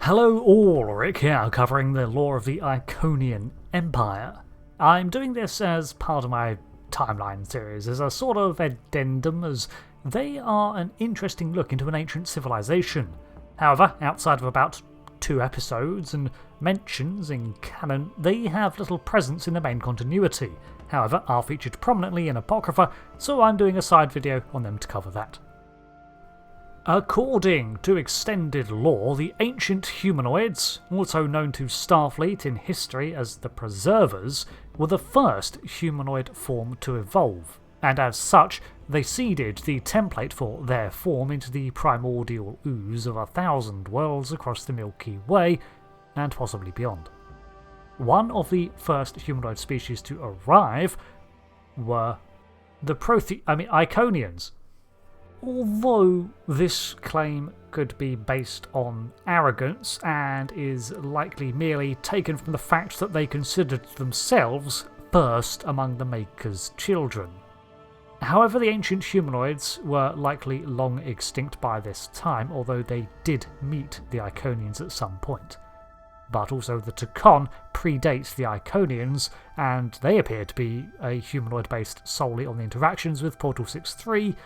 Hello all, Rick here, covering the lore of the Iconian Empire. I'm doing this as part of my timeline series, as a sort of addendum, as they are an interesting look into an ancient civilization. However, outside of about 2 episodes and mentions in canon, they have little presence in the main continuity. However, are featured prominently in apocrypha, so I'm doing a side video on them to cover that. According to extended lore, the ancient humanoids, also known to Starfleet in history as the Preservers, were the first humanoid form to evolve, and as such, they seeded the template for their form into the primordial ooze of 1,000 worlds across the Milky Way, and possibly beyond. One of the first humanoid species to arrive were the Iconians. Although this claim could be based on arrogance and is likely merely taken from the fact that they considered themselves first among the Maker's children. However, the ancient humanoids were likely long extinct by this time, although they did meet the Iconians at some point. But also the Tacon predate the Iconians, and they appear to be a humanoid based solely on the interactions with Portal 6-3,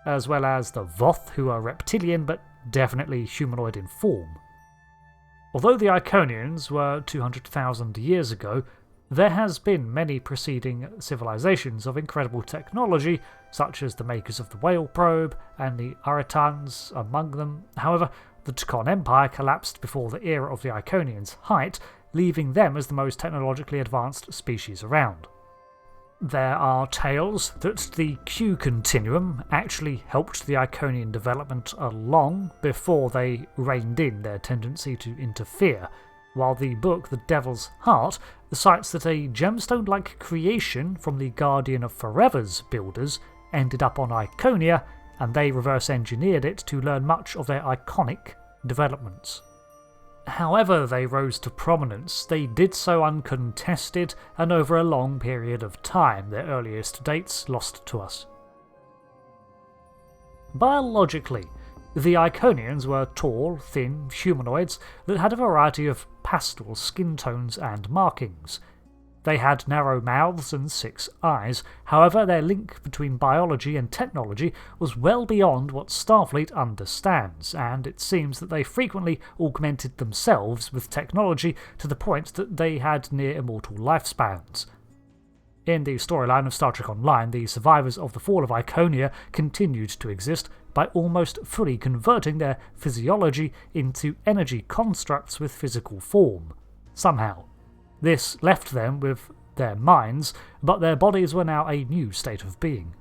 as well as the Voth, who are reptilian but definitely humanoid in form. Although the Iconians were 200,000 years ago, there has been many preceding civilizations of incredible technology, such as the makers of the Whale Probe and the Uritans among them. However, the Iconian Empire collapsed before the era of the Iconians' height, leaving them as the most technologically advanced species around. There are tales that the Q continuum actually helped the Iconian development along before they reined in their tendency to interfere, while the book The Devil's Heart cites that a gemstone-like creation from the Guardian of Forever's builders ended up on Iconia, and they reverse-engineered it to learn much of their iconic developments. However they rose to prominence, they did so uncontested and over a long period of time, their earliest dates lost to us. Biologically, the Iconians were tall, thin humanoids that had a variety of pastel skin tones and markings. They had narrow mouths and 6 eyes, however their link between biology and technology was well beyond what Starfleet understands, and it seems that they frequently augmented themselves with technology to the point that they had near immortal lifespans. In the storyline of Star Trek Online, the survivors of the fall of Iconia continued to exist by almost fully converting their physiology into energy constructs with physical form. Somehow. This left them with their minds, but their bodies were now a new state of being.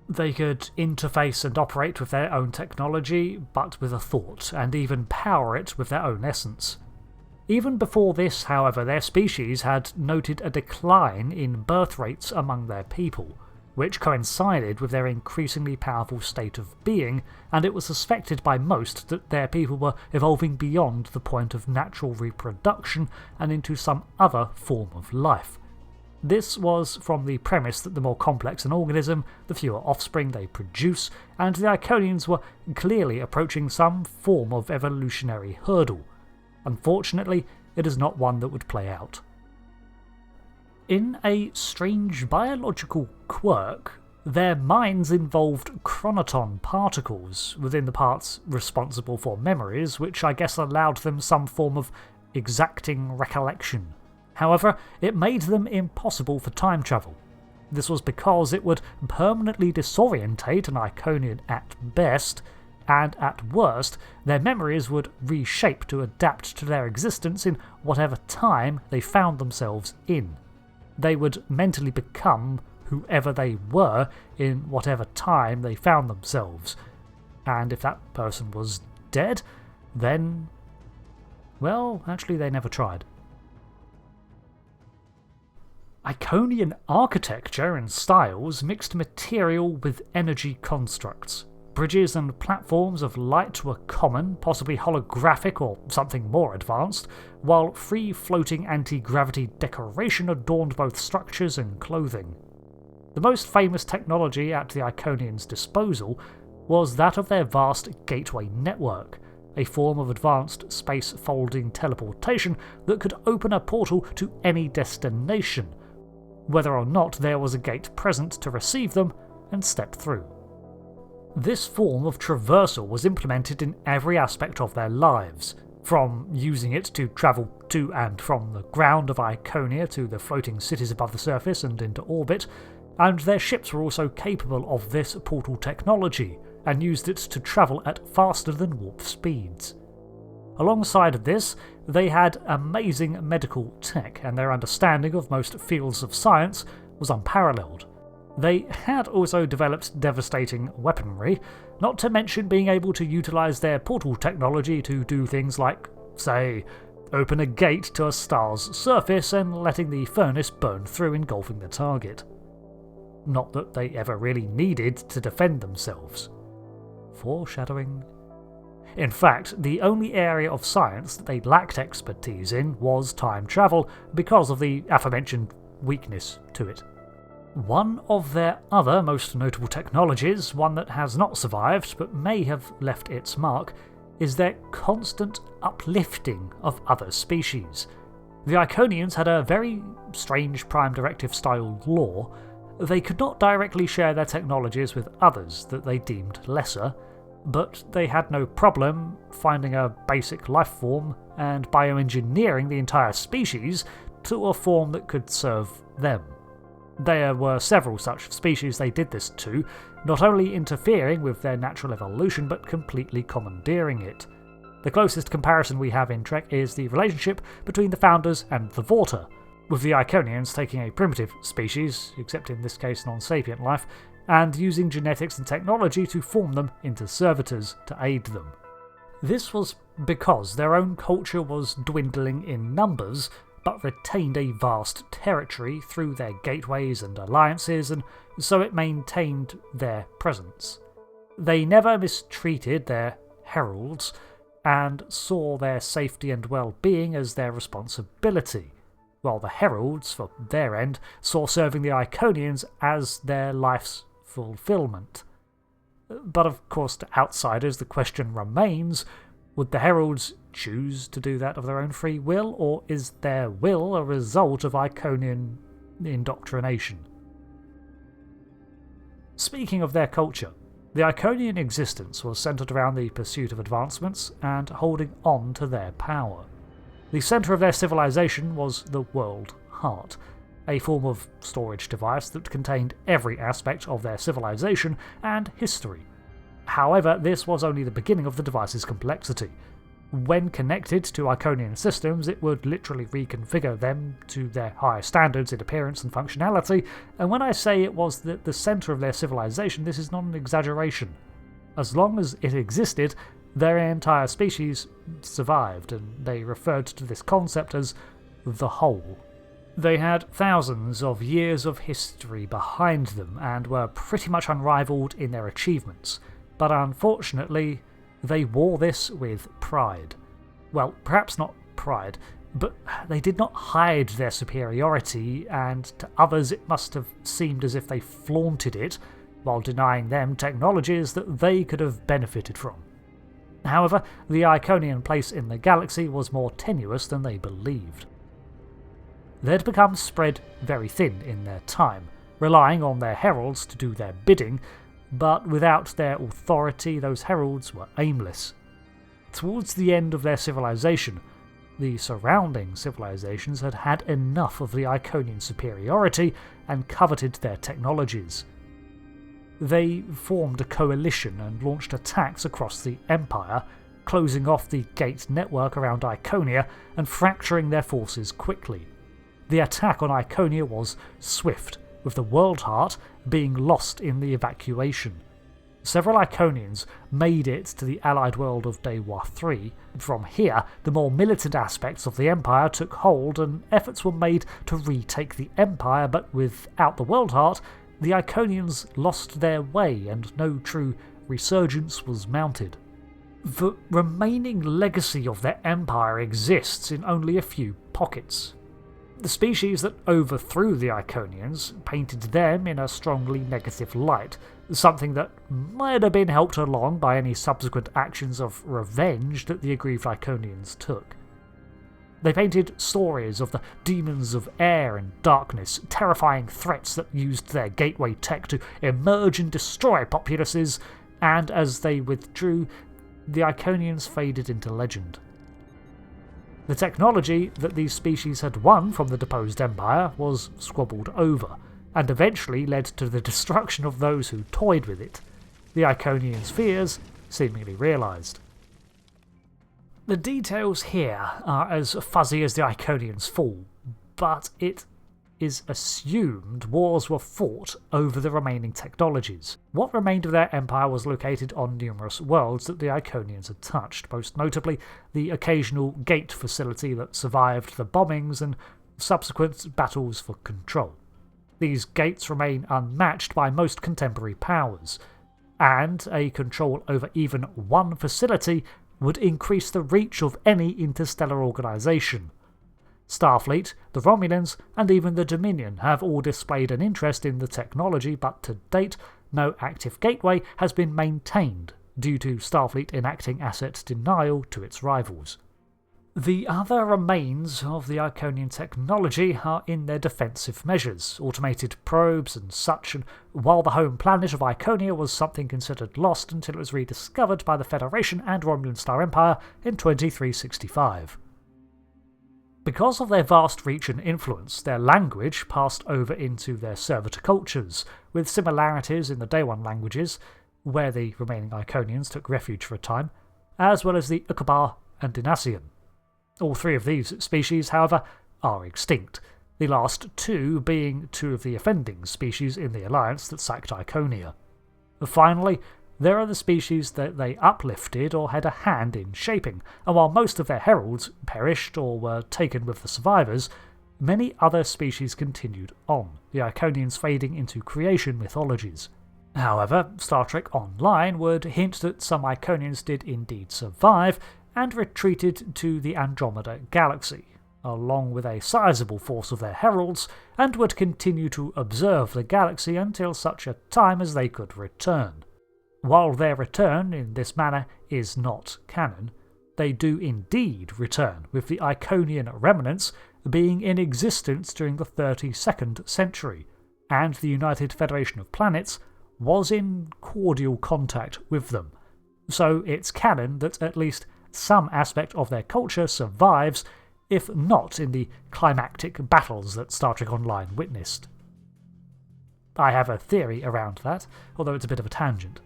They could interface and operate with their own technology, but with a thought, and even power it with their own essence. Even before this, however, their species had noted a decline in birth rates among their people, which coincided with their increasingly powerful state of being, and it was suspected by most that their people were evolving beyond the point of natural reproduction and into some other form of life. This was from the premise that the more complex an organism, the fewer offspring they produce, and the Iconians were clearly approaching some form of evolutionary hurdle. Unfortunately, it is not one that would play out. In a strange biological quirk, their minds involved chronoton particles within the parts responsible for memories, which I guess allowed them some form of exacting recollection. However, it made them impossible for time travel. This was because it would permanently disorientate an Iconian at best, and at worst, their memories would reshape to adapt to their existence in whatever time they found themselves in. They would mentally become whoever they were in whatever time they found themselves. And if that person was dead, then, well, actually they never tried. Iconian architecture and styles mixed material with energy constructs. Bridges and platforms of light were common, possibly holographic or something more advanced, while free-floating anti-gravity decoration adorned both structures and clothing. The most famous technology at the Iconians' disposal was that of their vast gateway network, a form of advanced space-folding teleportation that could open a portal to any destination, whether or not there was a gate present to receive them and step through. This form of traversal was implemented in every aspect of their lives, from using it to travel to and from the ground of Iconia to the floating cities above the surface and into orbit, and their ships were also capable of this portal technology and used it to travel at faster than warp speeds. Alongside of this, they had amazing medical tech, and their understanding of most fields of science was unparalleled. They had also developed devastating weaponry, not to mention being able to utilise their portal technology to do things like, say, open a gate to a star's surface and letting the furnace burn through, engulfing the target. Not that they ever really needed to defend themselves. Foreshadowing. In fact, the only area of science that they lacked expertise in was time travel because of the aforementioned weakness to it. One of their other most notable technologies, one that has not survived but may have left its mark, is their constant uplifting of other species. The Iconians had a very strange Prime Directive style law. They could not directly share their technologies with others that they deemed lesser, but they had no problem finding a basic life form and bioengineering the entire species to a form that could serve them. There were several such species they did this to, not only interfering with their natural evolution but completely commandeering it. The closest comparison we have in Trek is the relationship between the Founders and the Vorta, with the Iconians taking a primitive species, except in this case non-sapient life, and using genetics and technology to form them into servitors to aid them. This was because their own culture was dwindling in numbers, but retained a vast territory through their gateways and alliances, and so it maintained their presence. They never mistreated their heralds, and saw their safety and well-being as their responsibility, while the heralds, for their end, saw serving the Iconians as their life's fulfillment. But of course, to outsiders, the question remains, would the heralds choose to do that of their own free will, or is their will a result of Iconian indoctrination? Speaking of their culture, the Iconian existence was centred around the pursuit of advancements and holding on to their power. The centre of their civilization was the World Heart, a form of storage device that contained every aspect of their civilization and history. However, this was only the beginning of the device's complexity. When connected to Iconian systems, it would literally reconfigure them to their higher standards in appearance and functionality, and when I say it was the centre of their civilization, this is not an exaggeration. As long as it existed, their entire species survived, and they referred to this concept as the Whole. They had thousands of years of history behind them and were pretty much unrivaled in their achievements, but unfortunately, they wore this with pride. Well, perhaps not pride, but they did not hide their superiority, and to others it must have seemed as if they flaunted it, while denying them technologies that they could have benefited from. However, the Iconian place in the galaxy was more tenuous than they believed. They'd become spread very thin in their time, relying on their heralds to do their bidding, but without their authority those heralds were aimless. Towards the end of their civilization, the surrounding civilizations had had enough of the Iconian superiority and coveted their technologies. They formed a coalition and launched attacks across the Empire, closing off the gate network around Iconia and fracturing their forces quickly. The attack on Iconia was swift, with the World Heart being lost in the evacuation. Several Iconians made it to the allied world of Dewa 3. From here, the more militant aspects of the Empire took hold and efforts were made to retake the Empire, but without the World Heart, the Iconians lost their way and no true resurgence was mounted. The remaining legacy of their empire exists in only a few pockets. The species that overthrew the Iconians painted them in a strongly negative light, something that might have been helped along by any subsequent actions of revenge that the aggrieved Iconians took. They painted stories of the demons of air and darkness, terrifying threats that used their gateway tech to emerge and destroy populaces, and as they withdrew, the Iconians faded into legend. The technology that these species had won from the deposed empire was squabbled over, and eventually led to the destruction of those who toyed with it, the Iconians' fears seemingly realised. The details here are as fuzzy as the Iconians' fall, but it is assumed wars were fought over the remaining technologies. What remained of their empire was located on numerous worlds that the Iconians had touched, most notably the occasional gate facility that survived the bombings and subsequent battles for control. These gates remain unmatched by most contemporary powers, and a control over even one facility would increase the reach of any interstellar organisation. Starfleet, the Romulans, and even the Dominion have all displayed an interest in the technology, but to date, no active gateway has been maintained due to Starfleet enacting asset denial to its rivals. The other remains of the Iconian technology are in their defensive measures, automated probes and such, and while the home planet of Iconia was something considered lost until it was rediscovered by the Federation and Romulan Star Empire in 2365. Because of their vast reach and influence, their language passed over into their servitor cultures, with similarities in the Day One languages, where the remaining Iconians took refuge for a time, as well as the Ukabar and Dinasian. All three of these species, however, are extinct, the last two being two of the offending species in the alliance that sacked Iconia. Finally, there are the species that they uplifted or had a hand in shaping, and while most of their heralds perished or were taken with the survivors, many other species continued on, the Iconians fading into creation mythologies. However, Star Trek Online would hint that some Iconians did indeed survive, and retreated to the Andromeda Galaxy, along with a sizable force of their heralds, and would continue to observe the galaxy until such a time as they could return. While their return in this manner is not canon, they do indeed return, with the Iconian remnants being in existence during the 32nd century, and the United Federation of Planets was in cordial contact with them. So it's canon that at least some aspect of their culture survives, if not in the climactic battles that Star Trek Online witnessed. I have a theory around that, although it's a bit of a tangent.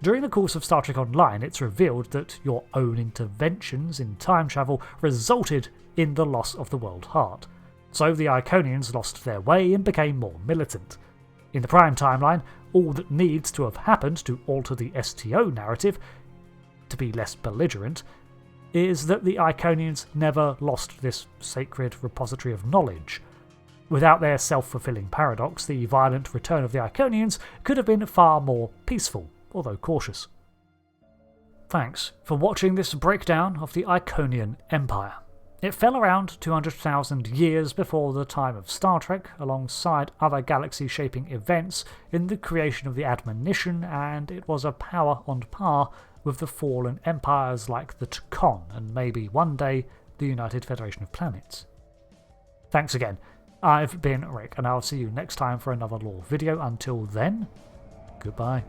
During the course of Star Trek Online, it's revealed that your own interventions in time travel resulted in the loss of the World Heart, so the Iconians lost their way and became more militant. In the Prime timeline, all that needs to have happened to alter the STO narrative to be less belligerent, is that the Iconians never lost this sacred repository of knowledge. Without their self-fulfilling paradox, the violent return of the Iconians could have been far more peaceful, although cautious. Thanks for watching this breakdown of the Iconian Empire. It fell around 200,000 years before the time of Star Trek, alongside other galaxy-shaping events in the creation of the Admonition, and it was a power on par with the fallen empires like the Tkon, and maybe one day the United Federation of Planets. Thanks again. I've been Rick, and I'll see you next time for another lore video. Until then, goodbye.